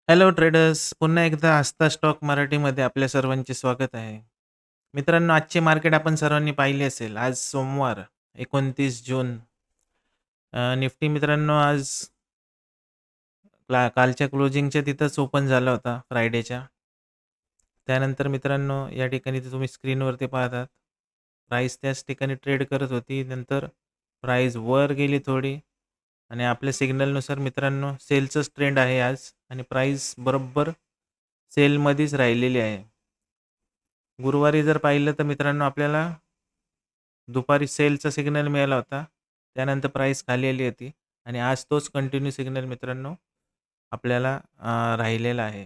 Hello traders, पुन्हा एकदा आस्था stock मराठीमध्ये आपल्या सर्वांचे स्वागत आहे. मित्रांनो, आजचे मार्केट आपण सर्वांनी पाहिले असेल. आज सोमवार 29 जून. निफ्टी मित्रांनो आज कालच्या क्लोजिंगच्या तिथंच ओपन झाला होता फ्रायडेच्या. त्यानंतर मित्रांनो या ठिकाणी तुम्ही स्क्रीनवरती पाहतात. प्राईस त्याच ठिकाणी ट्रेड करत होती. नंतर प्राईस वर गेली थोडी आणि आपल्या सिग्नलनुसार मित्रांनो सेलचंच ट्रेंड आहे आज आणि प्राईस बरोबर सेलमध्येच राहिलेली आहे. गुरुवारी जर पाहिलं तर मित्रांनो आपल्याला दुपारी सेलचा सिग्नल मिळाला होता. त्यानंतर प्राईस खाली आली होती आणि आज तोच कंटिन्यू सिग्नल मित्रांनो आपल्याला राहिलेला आहे.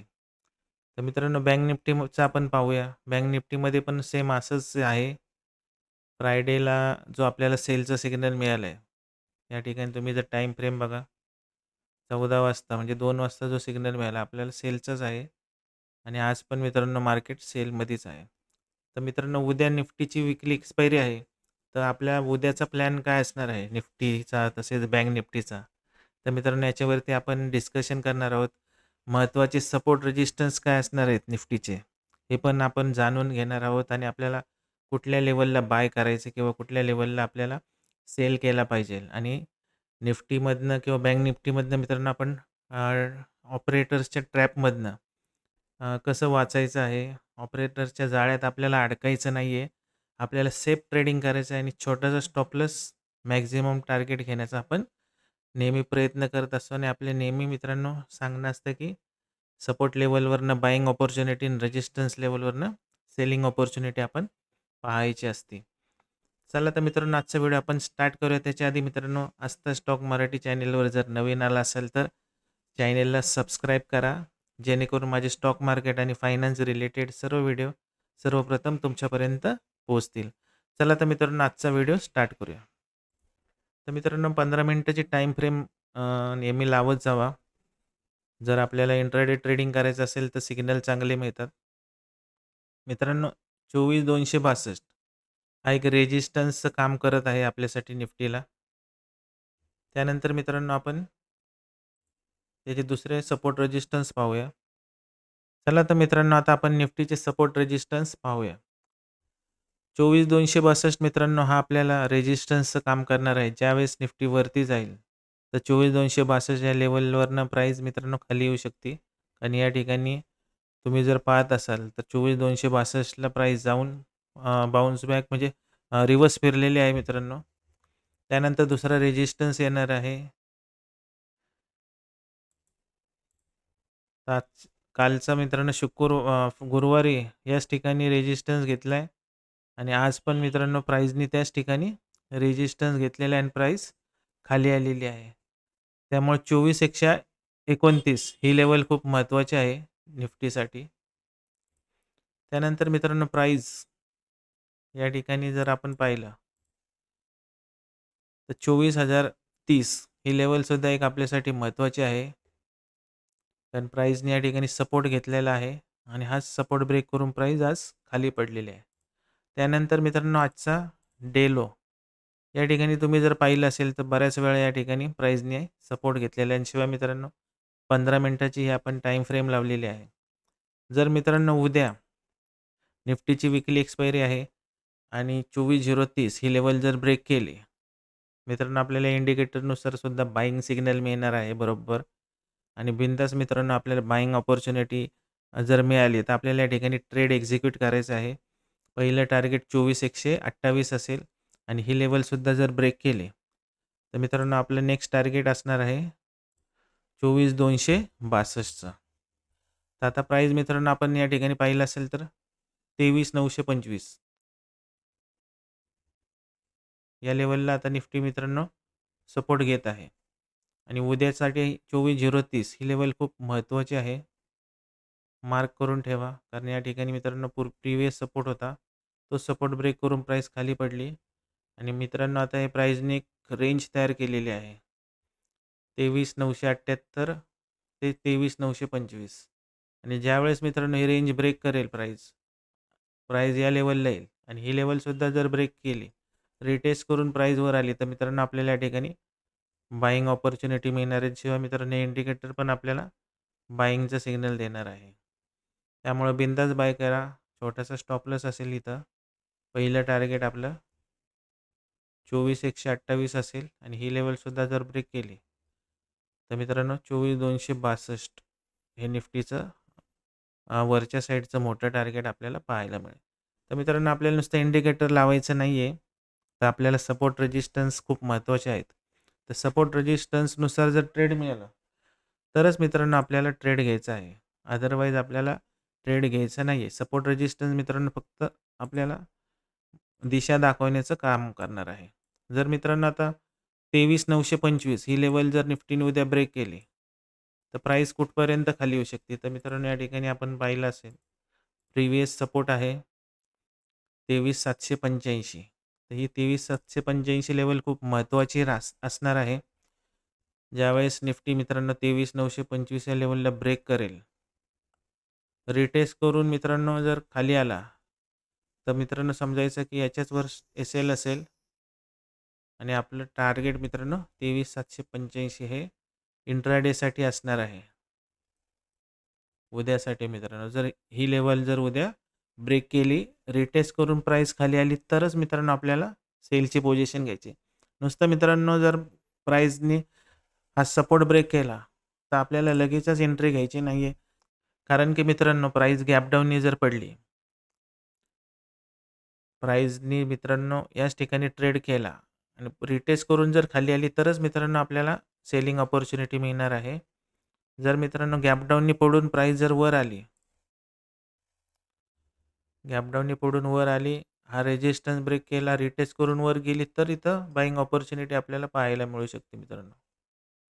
तर मित्रांनो बँक निफ्टीचा आपण पाहूया. बँक निफ्टीमध्ये पण सेम असंच आहे. फ्रायडेला जो आपल्याला सेलचा सिग्नल मिळाला आहे. या ठिकाणी तुम्ही जर टाईम फ्रेम बघा. 14 वाजता म्हणजे 2 वाजता जो सिग्नल मिळाला आपल्याला सेलचाच आहे आणि आज पण मित्रांनो मार्केट सेलमध्येच आहे. तर मित्रांनो उद्या निफ्टीची विकली एक्सपायरी आहे. तर आपल्या उद्याचा प्लॅन काय असणार आहे निफ्टीचा तसेच बँक निफ्टीचा. तर मित्रांनो याच्यावरती आपण डिस्कशन करणार आहोत. महत्त्वाचे सपोर्ट रेजिस्टन्स काय असणार आहेत निफ्टीचे, हे पण आपण जाणून घेणार आहोत आणि आपल्याला कुठल्या लेवलला बाय करायचं किंवा कुठल्या लेवलला आपल्याला सेल केला पाहिजे. आणि निफ्टीमधनं किंवा बँक निफ्टीमधनं मित्रांनो आपण ऑपरेटर्सच्या ट्रॅपमधनं कसं वाचायचं आहे. ऑपरेटर्सच्या जाळ्यात आपल्याला अडकायचं नाही आहे. आपल्याला सेफ ट्रेडिंग करायचं आहे आणि छोटासा स्टॉपलस मॅक्झिमम टार्गेट घेण्याचा आपण नेहमी प्रयत्न करत असतो आणि आपले नेहमी मित्रांनो सांगणं असतं की सपोर्ट लेवलवरनं बाईंग अपॉर्च्युनिटी आणि रेजिस्टन्स लेवलवरनं सेलिंग अपॉर्च्युनिटी आपण पाहायची असते. चला तर मित्रांनो आजचा व्हिडिओ आपण स्टार्ट करूया. त्याच्या आधी मित्रांनो आस्था स्टॉक मराठी चॅनेलवर जर नवीन आला असेल तर चॅनेलला सबस्क्राईब करा, जेणेकरून माझे स्टॉक मार्केट आणि फायनान्स रिलेटेड सर्व व्हिडिओ सर्वप्रथम तुमच्यापर्यंत पोहोचतील. चला तर मित्रांनो आजचा व्हिडिओ स्टार्ट करूया. तर मित्रांनो 15 मिनिटाची टाईम फ्रेम नेहमी लावत जावा. जर आपल्याला इंट्राडे ट्रेडिंग करायचं असेल तर सिग्नल चांगले मिळतात. मित्रांनो 24,262 हा एक रेजिस्टन्सचं काम करत आहे आपल्यासाठी निफ्टीला. त्यानंतर मित्रांनो आपण त्याचे दुसरे सपोर्ट रेजिस्टन्स पाहूया. चला तर मित्रांनो आता आपण निफ्टीचे सपोर्ट रेजिस्टन्स पाहूया. 24,262 मित्रांनो हा आपल्याला रेजिस्टन्सचं काम करणार आहे. ज्यावेळेस निफ्टी वरती जाईल तर 24,262 या लेवलवरनं प्राईस मित्रांनो खाली येऊ शकते आणि या ठिकाणी तुम्ही जर पाहत असाल तर 24,262 ला प्राईस जाऊन बाउन्स बॅक म्हणजे रिव्हर्स फिरलेली आहे मित्रांनो. त्यानंतर दुसरा रेजिस्टन्स येणार आहे. आज कालचा मित्रांनो गुरुवारी याच ठिकाणी रेजिस्टन्स घेतला आहे आणि आज पण मित्रांनो प्राईजनी त्याच ठिकाणी रेजिस्टन्स घेतलेला आहे आणि प्राईस खाली आलेली आहे. त्यामुळे 24,129 ही लेवल खूप महत्त्वाची आहे निफ्टीसाठी. त्यानंतर मित्रांनो प्राईस या ठिकाणी जर आपण पाहिलं तर 24,030 ही लेवलसुद्धा एक आपल्यासाठी महत्त्वाची आहे. कारण प्राईसने या ठिकाणी सपोर्ट घेतलेला आहे आणि हाच सपोर्ट ब्रेक करून प्राईस आज खाली पडलेली आहे. त्यानंतर मित्रांनो आजचा डे लो या ठिकाणी तुम्ही जर पाहिलं असेल तर बऱ्याच वेळा या ठिकाणी प्राईसने सपोर्ट घेतलेला आहे आणि शिवाय मित्रांनो 15 मिनिटाची ही आपण टाईम फ्रेम लावलेली आहे. जर मित्रांनो उद्या निफ्टीची विकली एक्सपायरी आहे आणि 24,030 ही लेवल जर ब्रेक केली, मित्रांनो आपल्याला इंडिकेटरनुसार सुद्धा बाईंग सिग्नल मिळणार आहे बरोबर आणि बिनधास्त मित्रांनो आपल्याला बाईंग अपॉर्च्युनिटी जर मिळाली तर आपल्याला या ठिकाणी ट्रेड एक्झिक्यूट करायचं आहे. पहिलं टार्गेट 24,128 असेल आणि ही लेवलसुद्धा जर ब्रेक केली तर मित्रांनो आपलं नेक्स्ट टार्गेट असणार आहे 24,262चं. तर आता प्राईस मित्रांनो आपण या ठिकाणी पाहिलं असेल तर 23,925 या लेवलला आता निफ्टी मित्रांनो सपोर्ट घेत आहे आणि उद्यासाठी 24,030 ही लेवल खूप महत्त्वाची आहे. मार्क करून ठेवा कारण या ठिकाणी मित्रांनो प्रिव्हियस सपोर्ट होता. तो सपोर्ट ब्रेक करून प्राईस खाली पडली आणि मित्रांनो आता हे प्राईसने एक रेंज तयार केलेली आहे. 23,978 ते 23,925 आणि ज्यावेळेस मित्रांनो ही रेंज ब्रेक करेल प्राईस या लेवलला येईल आणि ही लेवलसुद्धा जर ब्रेक केली, रिटेस्ट करून प्राईसवर आली तर मित्रांनो आपल्याला या ठिकाणी बाईंग अपॉर्च्युनिटी मिळणार आहे. शिवाय मित्रांनो इंडिकेटर पण आपल्याला बाईंगचा सिग्नल देणार आहे. त्यामुळे बिंदास बाय करा. छोटासा स्टॉप लॉस असेल इथं. पहिलं टार्गेट आपलं 24,128 असेल आणि ही लेवलसुद्धा जर ब्रेक केली तर मित्रांनो 24,262 हे निफ्टीचं वरच्या साईडचं मोठं टार्गेट आपल्याला पाहायला मिळेल. तर मित्रांनो आपल्याला नुसतं इंडिकेटर लावायचं नाही आहे, तर आपल्याला सपोर्ट रेजिस्टन्स खूप महत्त्वाचे आहेत. तर सपोर्ट रेजिस्टन्सनुसार जर ट्रेड मिळालं तरच मित्रांनो आपल्याला ट्रेड घ्यायचा आहे. अदरवाईज आपल्याला ट्रेड घ्यायचा नाही आहे. सपोर्ट रेजिस्टन्स मित्रांनो फक्त आपल्याला दिशा दाखवण्याचं काम करणार आहे. जर मित्रांनो आता 23,925 ही लेवल जर निफ्टीने उद्या ब्रेक केली तर प्राईस कुठपर्यंत खाली येऊ शकते. तर मित्रांनो या ठिकाणी आपण पाहिलं असेल प्रिव्हियस सपोर्ट आहे 23,785. तर ही 23,785 लेवल खूप महत्त्वाची असणार आहे. ज्यावेळेस निफ्टी मित्रांनो 23,925 या लेवलला ब्रेक करेल, रिटेस्ट करून मित्रांनो जर खाली आला तर मित्रांनो समजायचं की याच्याच वर एस-एल असेल आणि आपलं टार्गेट मित्रांनो 23,785 हे इंट्राडेसाठी असणार आहे. उद्यासाठी मित्रांनो जर ही लेवल जर उद्या ब्रेक केली, रिटेस्ट करून प्राईस खाली आली तरच मित्रांनो आपल्याला सेलची पोझिशन घ्यायची. नुसतं मित्रांनो जर प्राईसनी हा सपोर्ट ब्रेक केला तर आपल्याला लगेचच एंट्री घ्यायची नाही आहे. कारण की मित्रांनो प्राईस गॅप डाऊननी जर पडली, प्राईसनी मित्रांनो याच ठिकाणी ट्रेड केला आणि रिटेस्ट करून जर खाली आली तरच मित्रांनो आपल्याला सेलिंग अपॉर्च्युनिटी मिळणार आहे. जर मित्रांनो गॅप डाऊननी पडून प्राईस जर वर आली, गॅपडाऊननी पडून वर आली, हा रेजिस्टन्स ब्रेक केला, रिटेस्ट करून वर गेली तर इथं बाईंग अपॉर्च्युनिटी आपल्याला पाहायला मिळू शकते मित्रांनो.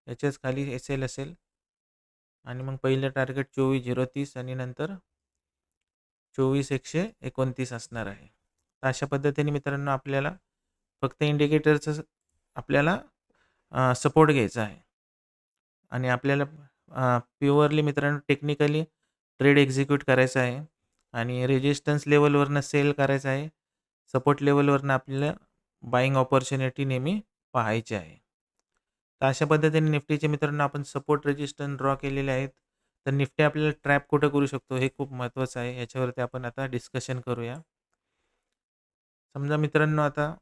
याच्याच खाली एस-एल असेल आणि मग पहिलं टार्गेट 24,030 आणि नंतर 24,129 असणार आहे. तर अशा पद्धतीने मित्रांनो आपल्याला फक्त इंडिकेटरचं आपल्याला सपोर्ट घ्यायचा आहे आणि आपल्याला प्युअरली मित्रांनो टेक्निकली ट्रेड एक्झिक्यूट करायचा आहे आणि रेजिस्टन्स लेवलवरनं सेल करायचं आहे. सपोर्ट लेवलवरनं आपल्याला बाईंग अपॉर्च्युनिटी नेहमी पाहायची आहे. तर अशा पद्धतीने निफ्टीचे मित्रांनो आपण सपोर्ट रेजिस्टन्स ड्रॉ केलेले आहेत. तर निफ्टी आपल्याला ट्रॅप कुठं करू शकतो हे खूप महत्त्वाचं आहे. याच्यावरती आपण आता डिस्कशन करूया. समजा मित्रांनो आता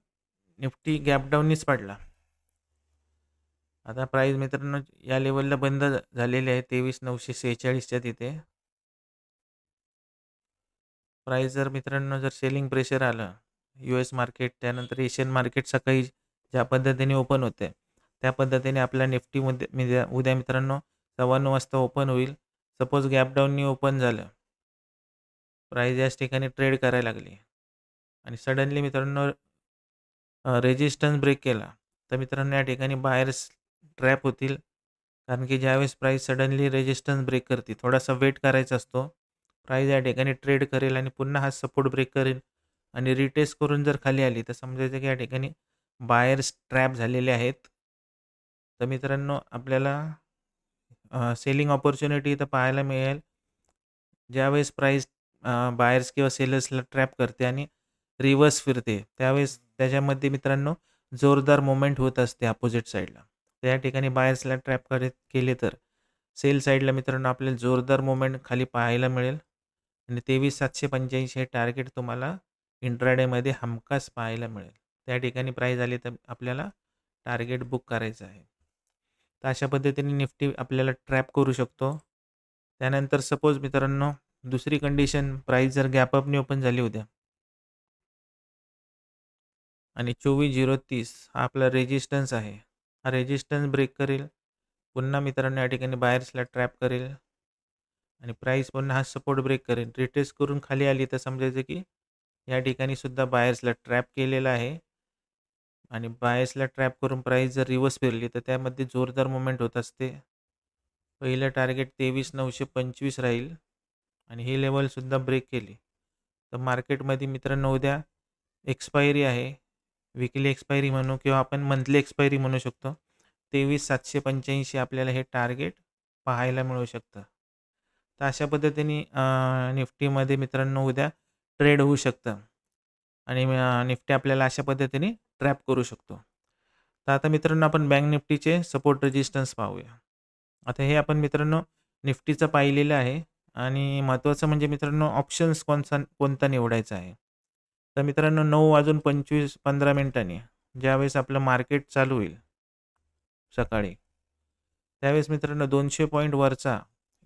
निफ्टी गॅप डाऊननीच पडला. आता प्राईस मित्रांनो या लेवलला बंद झालेली आहे 23,946च्या तिथे. प्राईस जर मित्रांनो जर सेलिंग प्रेशर आलं, US मार्केट त्यानंतर एशियन मार्केट सकाळी ज्या पद्धतीने ओपन होते, त्या पद्धतीने आपल्या निफ्टीमध्ये म्हणजे उद्या मित्रांनो 9:15 वाजता ओपन होईल. सपोज गॅप डाऊननी ओपन झालं, प्राईस याच ठिकाणी ट्रेड करायला लागली आणि सडनली मित्रांनो रेजिस्टन्स ब्रेक केला, तर मित्रांनो या ठिकाणी बायर्स ट्रॅप होतील. कारण की ज्यावेळेस प्राईस सडनली रेजिस्टन्स ब्रेक करते, थोडासा वेट करायचा असतो. प्राईस या ठिकाणी ट्रेड करेल आणि पुन्हा हा सपोर्ट ब्रेक करेल आणि रिटेस्ट करून जर खाली आली तर समजायचं की या ठिकाणी बायर्स ट्रॅप झालेले आहेत. तर मित्रांनो आपल्याला सेलिंग अपॉर्च्युनिटी इथं पाहायला मिळेल. ज्यावेळेस प्राईस बायर्स किंवा सेलर्सला ट्रॅप करते आणि रिव्हर्स फिरते, त्यावेळेस त्याच्यामध्ये मित्रांनो जोरदार मूव्हमेंट होत असते अपोजिट साईडला. तर या ठिकाणी बायर्सला ट्रॅप केले तर सेल साईडला मित्रांनो आपल्याला जोरदार मूव्हमेंट खाली पाहायला मिळेल आणि 23,785 हे टार्गेट तुम्हाला इंट्राडेमध्ये हमखास पाहायला मिळेल. त्या ठिकाणी प्राईस आली तर आपल्याला टार्गेट बुक करायचं आहे. तर अशा पद्धतीने निफ्टी आपल्याला ट्रॅप करू शकतो. त्यानंतर सपोज मित्रांनो दुसरी कंडिशन प्राईस जर गॅप अपनी ओपन झाली उद्या आणि 24,030 हा आपला रेजिस्टन्स आहे. हा रेजिस्टन्स ब्रेक करेल. पुन्हा मित्रांनो या ठिकाणी बायर्सला ट्रॅप करेल आणि प्राईस पुन्हा हा सपोर्ट ब्रेक करेल. रिटेस्ट करून खाली आली तर समजायचं की या ठिकाणी सुद्धा बायर्सला ट्रॅप केलेला आहे आणि बायर्सला ट्रॅप करून प्राईस जर रिव्हर्स फिरली तर त्यामध्ये जोरदार मूव्हमेंट होत असते. पहिलं टार्गेट 23,925 राहील आणि ही लेवलसुद्धा ब्रेक केली तर मार्केटमध्ये मित्रांनो उद्या एक्सपायरी आहे. विकली एक्सपायरी म्हणू किंवा आपण मंथली एक्सपायरी म्हणू शकतो. 23,785 आपल्याला हे टार्गेट पाहायला मिळू शकतं. तर अशा पद्धतीने निफ्टीमध्ये मित्रांनो उद्या ट्रेड होऊ शकतं आणि निफ्टी आपल्याला अशा पद्धतीने ट्रॅप करू शकतो. तर आता मित्रांनो आपण बँक निफ्टीचे सपोर्ट रेजिस्टन्स पाहूया. आता हे आपण मित्रांनो निफ्टीचं पाहिलेलं आहे आणि महत्त्वाचं म्हणजे मित्रांनो ऑप्शन्स कोणता निवडायचा आहे. तर मित्रांनो 9:25-15 ज्यावेळेस आपलं मार्केट चालू होईल सकाळी, त्यावेळेस मित्रांनो 200 पॉईंट वरचा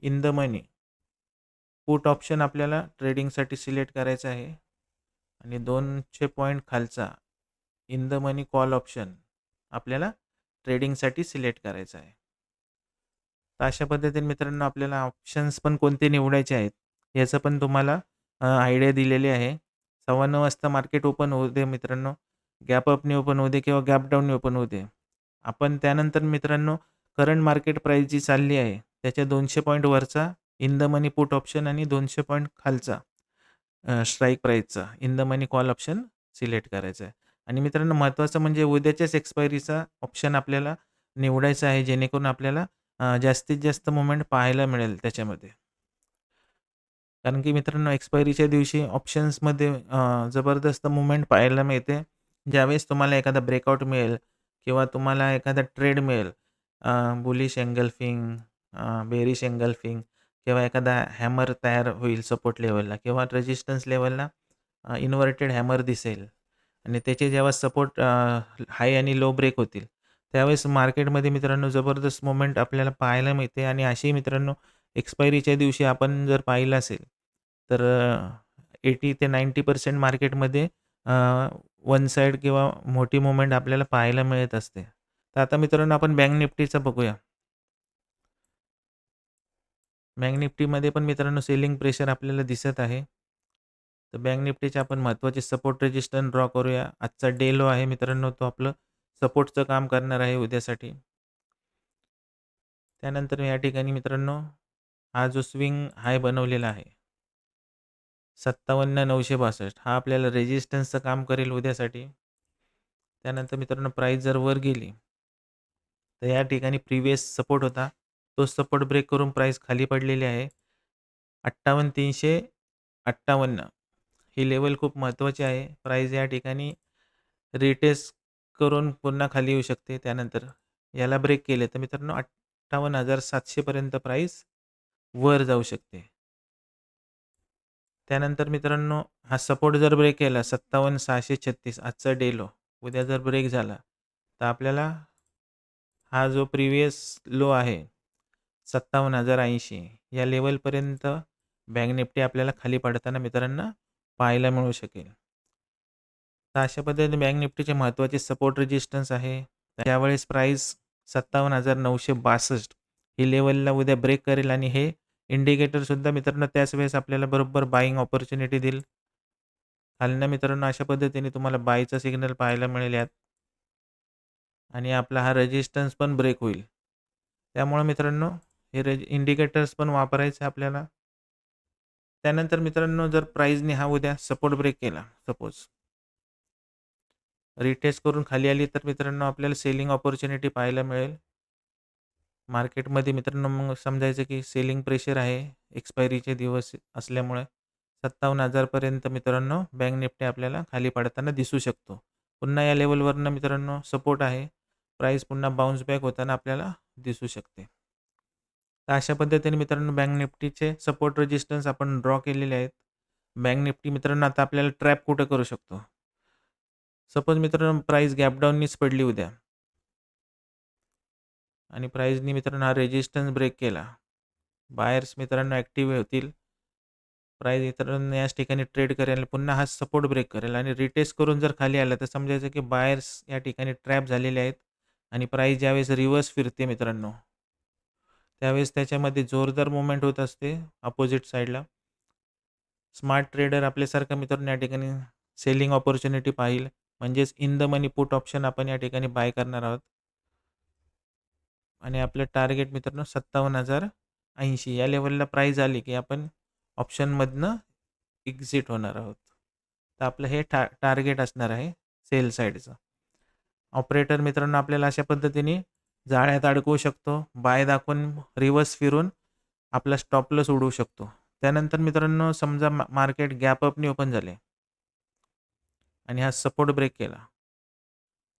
in the money put option आपल्याला ट्रेडिंगसाठी सिलेक्ट करायचा आहे आणि 200 पॉईंट खालचा in the money call option आपल्याला ट्रेडिंगसाठी सिलेक्ट करायचा आहे. तर अशा पद्धतीने मित्रांनो आपल्याला ऑप्शन्स पण कोणते निवडायचे आहेत याचं पण तुम्हाला आयडिया दिलेली आहे. 9:15 वाजता मार्केट ओपन होऊ दे मित्रांनो, गॅप अपने ओपन होऊ दे किंवा गॅप डाऊनने ओपन होऊ दे. आपण त्यानंतर मित्रांनो करंट मार्केट प्राईस जी चालली आहे त्याच्या 200 पॉईंट वरचा in the money put option आणि 200 पॉईंट खालचा स्ट्राईक प्राईसचा in the money call option select करायचा आहे. आणि मित्रांनो महत्त्वाचं म्हणजे उद्याच्याच एक्सपायरीचा ऑप्शन आपल्याला निवडायचा आहे, जेणेकरून आपल्याला जास्तीत जास्त मूव्हमेंट पाहायला मिळेल त्याच्यामध्ये. कारण की मित्रांनो एक्सपायरीच्या दिवशी ऑप्शन्समध्ये जबरदस्त मूव्हमेंट पाहायला मिळते. ज्यावेळेस तुम्हाला एखादा ब्रेकआउट मिळेल किंवा तुम्हाला एखादा ट्रेड मिळेल, बुलिश एंगल्फिंग, बेरिश एंगल्फिंग किंवा एखादा हॅमर तयार होईल सपोर्ट लेव्हलला किंवा रेजिस्टन्स लेव्हलला इन्व्हर्टेड हॅमर दिसेल आणि त्याचे जेव्हा सपोर्ट हाय आणि लो ब्रेक होतील, त्यावेळेस मार्केटमध्ये मित्रांनो जबरदस्त मूव्हमेंट आपल्याला पाहायला मिळते. आणि अशी मित्रांनो एक्सपायरीच्या दिवशी आपण जर पाहिलं असेल तर 80 ते 90% मार्केटमध्ये वन साइड किंवा मोठी मूव्हमेंट आपल्याला पाहायला मिळत असते. तर आता मित्रांनो आपण बँक निफ्टीचं बघूया. बँक निफ्टीमध्ये पण मित्रांनो सेलिंग प्रेशर आपल्याला दिसत आहे. तर बँक निफ्टीचे आपण महत्त्वाचे सपोर्ट रेजिस्टन्स ड्रॉ करूया. आजचा डे लो आहे मित्रांनो, तो आपलं सपोर्टचं काम करणार आहे उद्यासाठी. त्यानंतर या ठिकाणी मित्रांनो हा जो स्विंग हाय बनवलेला आहे 57,962 हा आपल्याला रेजिस्टन्सचं काम करेल उद्यासाठी. त्यानंतर मित्रांनो प्राईस जर वर गेली तर या ठिकाणी प्रिव्हियस सपोर्ट होता, तो सपोर्ट ब्रेक करून प्राईस खाली पडलेली आहे 58,358. ही लेवल खूप महत्त्वाची आहे. प्राईस या ठिकाणी रिटेस्ट करून पुन्हा खाली येऊ शकते. त्यानंतर याला ब्रेक केले तर मित्रांनो 58,700 पर्यंत प्राईस वर जाऊ शकते. त्यानंतर मित्रांनो हा सपोर्ट जर ब्रेक केला 57,636 आजचा डे लो उद्या जर ब्रेक झाला तर आपल्याला हा जो प्रिव्हियस लो आहे 57,080 या लेवलपर्यंत बँक निफ्टी आपल्याला खाली पडताना मित्रांनो पाहायला मिळू शकेल. तर अशा पद्धतीने बँक निफ्टीचे महत्त्वाचे सपोर्ट रेजिस्टन्स आहे. त्यावेळेस प्राईस 57,962 ही लेवलला उद्या ब्रेक करेल आणि हे इंडिकेटरसुद्धा मित्रांनो त्याच वेळेस आपल्याला बरोबर बाईंग ऑपॉर्च्युनिटी देईल. खालनं मित्रांनो अशा पद्धतीने तुम्हाला बायचा सिग्नल पाहायला मिळेल यात आणि आपला हा रेजिस्टन्स पण ब्रेक होईल. त्यामुळे मित्रांनो हे इंडिकेटर्स पण वापरायचे आपल्याला. त्यानंतर मित्रांनो जर प्राईजने हा उद्या सपोर्ट ब्रेक केला सपोज रिटेस्ट करून खाली आली तर मित्रांनो आपल्याला सेलिंग ऑपॉर्च्युनिटी पाहायला मिळेल. मार्केटमध्ये मित्रांनो मग समजायचं की सेलिंग प्रेशर आहे एक्सपायरीचे दिवस असल्यामुळे 57,000 पर्यंत मित्रांनो बँक निफ्टी आपल्याला खाली पडताना दिसू शकतो. पुन्हा या लेवलवरनं मित्रांनो सपोर्ट आहे. प्राईस पुन्हा बाउन्स बॅक होताना आपल्याला दिसू शकते. तर अशा पद्धतीने मित्रांनो बँक निफ्टीचे सपोर्ट रेजिस्टन्स आपण ड्रॉ केलेले आहेत. बँक निफ्टी मित्रांनो आता आपल्याला ट्रॅप कुठं करू शकतो. सपोज मित्रांनो प्राईस गॅप डाऊननीच पडली उद्या आणि प्राईसनी मित्रांनो हा रेजिस्टन्स ब्रेक केला. बायर्स मित्रांनो ॲक्टिव्ह होतील. प्राईस मित्रांनो याच ठिकाणी ट्रेड करेल, पुन्हा हा सपोर्ट ब्रेक करेल आणि रिटेस्ट करून जर खाली आला तर समजायचं की बायर्स या ठिकाणी ट्रॅप झालेले आहेत आणि प्राईस ज्यावेळेस रिव्हर्स फिरते मित्रांनो त्यावेळेस त्याच्यामध्ये जोरदार मूव्हमेंट होत असते अपोजिट साईडला. स्मार्ट ट्रेडर आपल्यासारखा मित्रांनो या ठिकाणी सेलिंग ऑपॉर्च्युनिटी पाहिल म्हणजेच in the money put option आपण या ठिकाणी बाय करणार आहोत आणि आपलं टार्गेट मित्रांनो 57,080 या लेवलला प्राईस आली की आपण ऑप्शनमधनं एक्झिट होणार आहोत. तर आपलं हे टार्गेट असणार आहे सेल साईडचं. ऑपरेटर मित्रांनो आपल्याला अशा पद्धतीने जाळ्यात अडकवू शकतो. बाय दाखवून रिव्हर्स फिरून आपला स्टॉप लॉस उडवू शकतो. त्यानंतर मित्रांनो समजा मार्केट गॅप अपनी ओपन झाले आणि हा सपोर्ट ब्रेक केला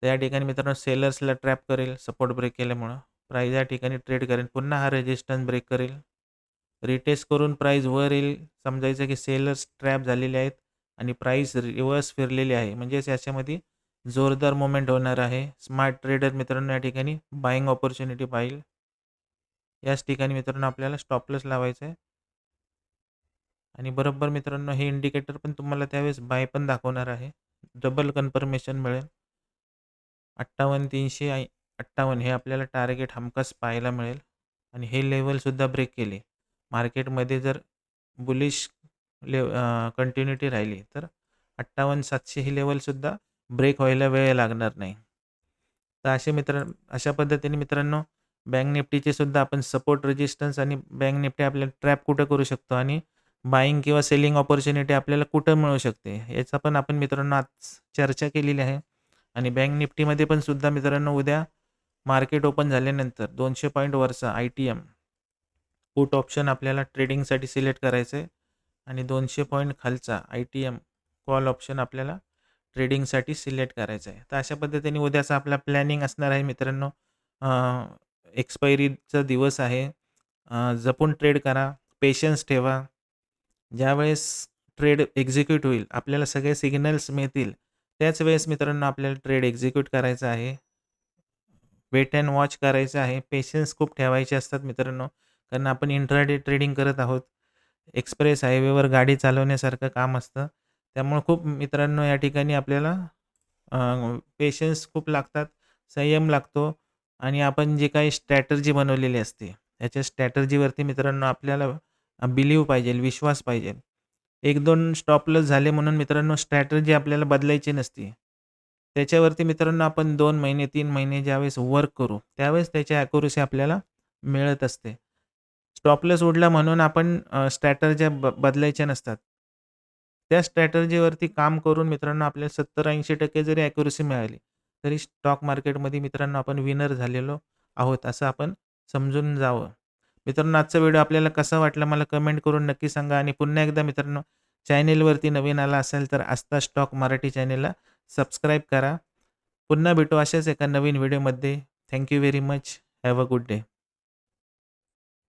तर या ठिकाणी मित्रांनो सेलर्सला ट्रॅप करेल. सपोर्ट ब्रेक केल्यामुळं प्राईस या ठिकाणी ट्रेड करेल. पुन्हा हा रेजिस्टन्स ब्रेक करेल रिटेस्ट करून प्राईस वर येईल, समजायचं की सेलर्स ट्रॅप झालेले आहेत आणि प्राईस रिव्हर्स फिरलेली आहे. म्हणजेच याच्यामध्ये जोरदार मोमेंट होणार आहे. स्मार्ट ट्रेडर मित्रांनो या ठिकाणी बाईंग अपॉर्च्युनिटी पाहिल. याच ठिकाणी मित्रांनो आपल्याला स्टॉप लॉस लावायचा आहे आणि बरोबर मित्रांनो हे इंडिकेटर पण तुम्हाला त्यावेळेस बाय पण दाखवणार आहे. डबल कन्फर्मेशन मिळेल. 58,358 हे आपल्याला टार्गेट हमखास पाहायला मिळेल आणि हे लेवलसुद्धा ब्रेक केले. मार्केटमध्ये जर बुलिश कंटिन्युटी राहिली तर 58,700 ही लेवलसुद्धा ब्रेक व्हायला वेळ लागणार नाही. तर अशा पद्धतीने मित्रांनो बँक निफ्टीचे सुद्धा आपण सपोर्ट रेजिस्टन्स आणि बँक निफ्टी आपल्याला ट्रॅप कुठं करू शकतो आणि बाईंग किंवा सेलिंग अपॉर्च्युनिटी आपल्याला कुठं मिळू शकते याचा पण आपण मित्रांनो आज चर्चा केलेली आहे. आणि बँक निफ्टीमध्ये पण सुद्धा मित्रांनो उद्या मार्केट ओपन झाल्यानंतर 200 पॉईंट वरचा ITM पुट ऑप्शन आपल्याला ट्रेडिंगसाठी सिलेक्ट करायचं आहे आणि 200 पॉईंट खालचा ITM कॉल ऑप्शन आपल्याला ट्रेडिंगसाठी सिलेक्ट करायचं आहे. तर अशा पद्धतीने उद्याचा आपला प्लॅनिंग असणार आहे मित्रांनो. एक्सपायरीचा दिवस आहे. जपून ट्रेड करा, पेशन्स ठेवा. ज्यावेळेस ट्रेड एक्झिक्यूट होईल, आपल्याला सगळे सिग्नल्स मिळतील, त्याच वेळेस मित्रांनो आपल्याला ट्रेड एक्झिक्यूट करायचा आहे. वेट अँड वॉच करायचं आहे. पेशन्स खूप ठेवायचे असतात मित्रांनो, कारण आपण इंट्राडे ट्रेडिंग करत आहोत. एक्सप्रेस हायवेवर गाडी चालवण्यासारखं काम असतं. त्यामुळे खूप मित्रांनो या ठिकाणी आपल्याला पेशन्स खूप लागतात, संयम लागतो आणि आपण जे काही स्ट्रॅटर्जी बनवलेली असते, त्याच्या स्ट्रॅटर्जीवरती मित्रांनो आपल्याला बिलीव्ह पाहिजे, विश्वास पाहिजे. 1-2 स्टॉप लॉस झाले म्हणून मित्रांनो स्ट्रॅटर्जी आपल्याला बदलायची नसते. त्याच्यावरती मित्रांनो आपण 2 महिने, 3 महिने ज्यावेळेस वर्क करू, त्यावेळेस त्याची ॲक्युरसी आपल्याला मिळत असते. स्टॉप लॉस उडला म्हणून आपण स्ट्रॅटर्ज्या बदलायच्या नसतात. त्या स्ट्रॅटर्जीवरती काम करून मित्रांनो आपल्याला 70-80% जरी ॲक्युरसी मिळाली, तरी स्टॉक मार्केटमध्ये मित्रांनो आपण विनर झालेलो आहोत, असं आपण समजून जावं. मित्रांनो आजचा व्हिडिओ आपल्याला कसा वाटला मला कमेंट करून नक्की सांगा आणि पुन्हा एकदा मित्रांनो चॅनेलवरती नवीन आला असेल तर आस्था स्टॉक मराठी चॅनेलला सबस्क्राईब करा. पुन्हा भेटू अशाच एका नवीन व्हिडिओमध्ये. Thank you very much. Have a good day.